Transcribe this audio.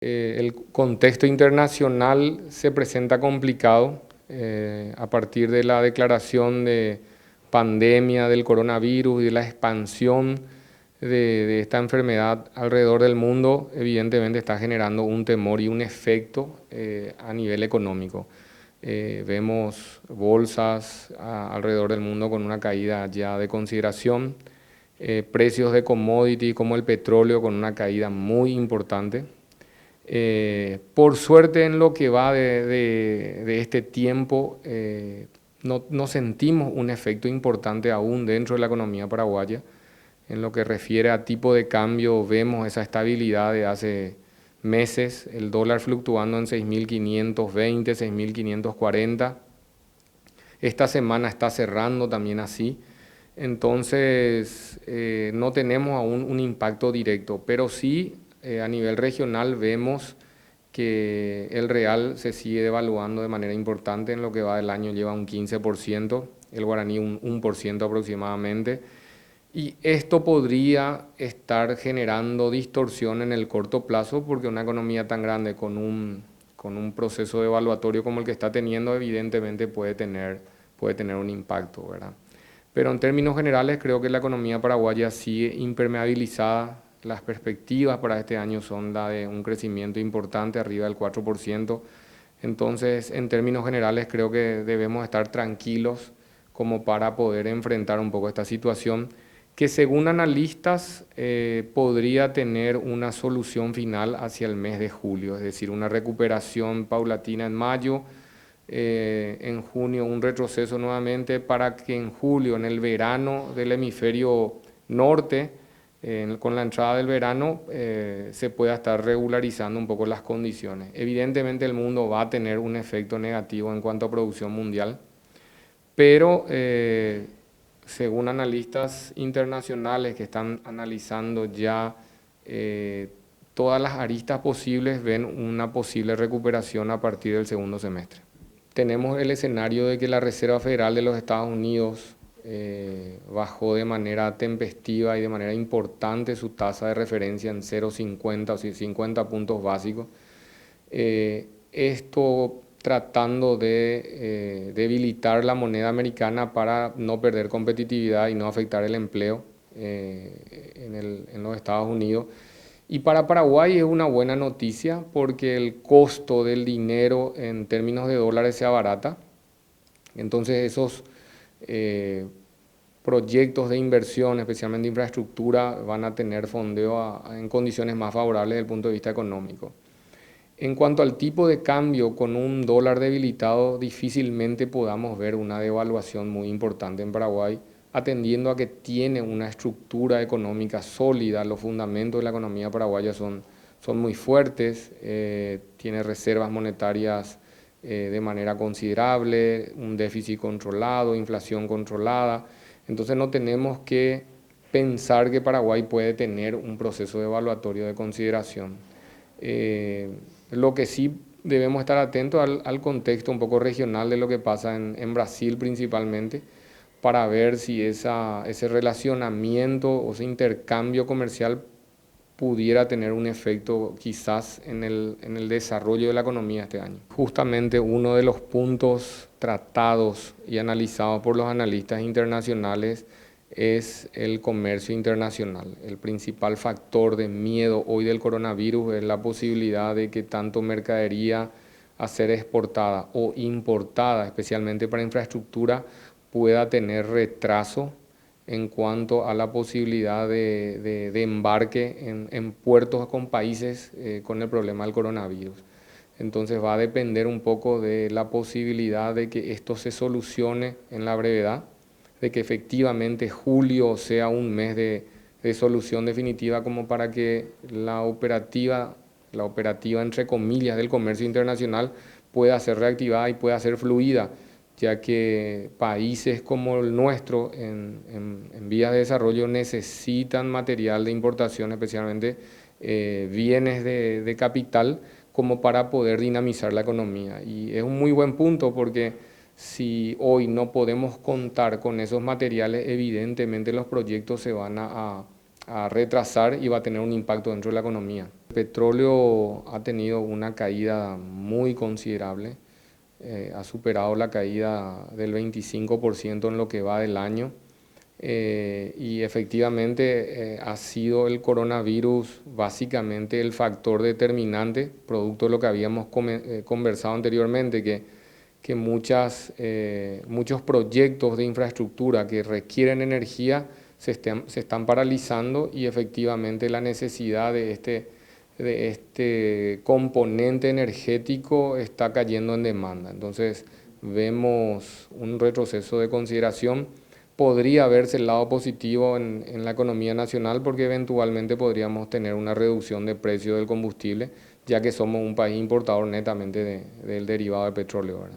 El contexto internacional se presenta complicado a partir de la declaración de pandemia del coronavirus y de la expansión de esta enfermedad alrededor del mundo. Evidentemente está generando un temor y un efecto a nivel económico. Vemos bolsas alrededor del mundo con una caída ya de consideración, precios de commodity como el petróleo con una caída muy importante. Por suerte, en lo que va de este tiempo, no sentimos un efecto importante aún dentro de la economía paraguaya. En lo que refiere a tipo de cambio, vemos esa estabilidad de hace meses, el dólar fluctuando en 6.520, 6.540. Esta semana está cerrando también así. Entonces, no tenemos aún un impacto directo, pero sí a nivel regional vemos que el real se sigue devaluando de manera importante. En lo que va del año lleva un 15%, el guaraní un 1% aproximadamente. Y esto podría estar generando distorsión en el corto plazo porque una economía tan grande con un proceso devaluatorio como el que está teniendo, evidentemente puede tener un impacto, ¿verdad? Pero en términos generales creo que la economía paraguaya sigue impermeabilizada. Las perspectivas para este año son la de un crecimiento importante, arriba del 4%. Entonces, en términos generales, creo que debemos estar tranquilos como para poder enfrentar un poco esta situación que según analistas podría tener una solución final hacia el mes de julio, es decir, una recuperación paulatina en mayo, en junio un retroceso nuevamente para que en julio, en el verano del hemisferio norte, con la entrada del verano, se pueda estar regularizando un poco las condiciones. Evidentemente el mundo va a tener un efecto negativo en cuanto a producción mundial, pero según analistas internacionales que están analizando ya todas las aristas posibles, ven una posible recuperación a partir del segundo semestre. Tenemos el escenario de que la Reserva Federal de los Estados Unidos bajó de manera tempestiva y de manera importante su tasa de referencia en 0,50, o sea, 50 puntos básicos. Esto tratando de debilitar la moneda americana para no perder competitividad y no afectar el empleo en los Estados Unidos. Y para Paraguay es una buena noticia porque el costo del dinero en términos de dólares se abarata. Entonces esos proyectos de inversión, especialmente infraestructura, van a tener fondeo en condiciones más favorables desde el punto de vista económico. En cuanto al tipo de cambio, con un dólar debilitado difícilmente podamos ver una devaluación muy importante en Paraguay, atendiendo a que tiene una estructura económica sólida. Los fundamentos de la economía paraguaya son muy fuertes, tiene reservas monetarias de manera considerable, un déficit controlado, inflación controlada. Entonces no tenemos que pensar que Paraguay puede tener un proceso devaluatorio de consideración. Lo que sí debemos estar atentos al contexto un poco regional de lo que pasa en Brasil principalmente, para ver si ese relacionamiento o ese intercambio comercial pudiera tener un efecto quizás en el desarrollo de la economía este año. Justamente uno de los puntos tratados y analizados por los analistas internacionales es el comercio internacional. El principal factor de miedo hoy del coronavirus es la posibilidad de que tanto mercadería a ser exportada o importada, especialmente para infraestructura, pueda tener retraso en cuanto a la posibilidad de embarque en puertos con países con el problema del coronavirus. Entonces va a depender un poco de la posibilidad de que esto se solucione en la brevedad, de que efectivamente julio sea un mes de solución definitiva como para que la operativa entre comillas del comercio internacional pueda ser reactivada y pueda ser fluida, ya que países como el nuestro en vías de desarrollo necesitan material de importación, especialmente bienes de capital, como para poder dinamizar la economía. Y es un muy buen punto porque si hoy no podemos contar con esos materiales, evidentemente los proyectos se van a retrasar y va a tener un impacto dentro de la economía. El petróleo ha tenido una caída muy considerable, ha superado la caída del 25% en lo que va del año. Y efectivamente ha sido el coronavirus básicamente el factor determinante, producto de lo que habíamos conversado anteriormente, que muchos proyectos de infraestructura que requieren energía se están paralizando y efectivamente la necesidad de este componente energético está cayendo en demanda. Entonces vemos un retroceso de consideración. Podría verse el lado positivo en la economía nacional porque eventualmente podríamos tener una reducción de precio del combustible, ya que somos un país importador netamente del derivado del petróleo, ¿verdad?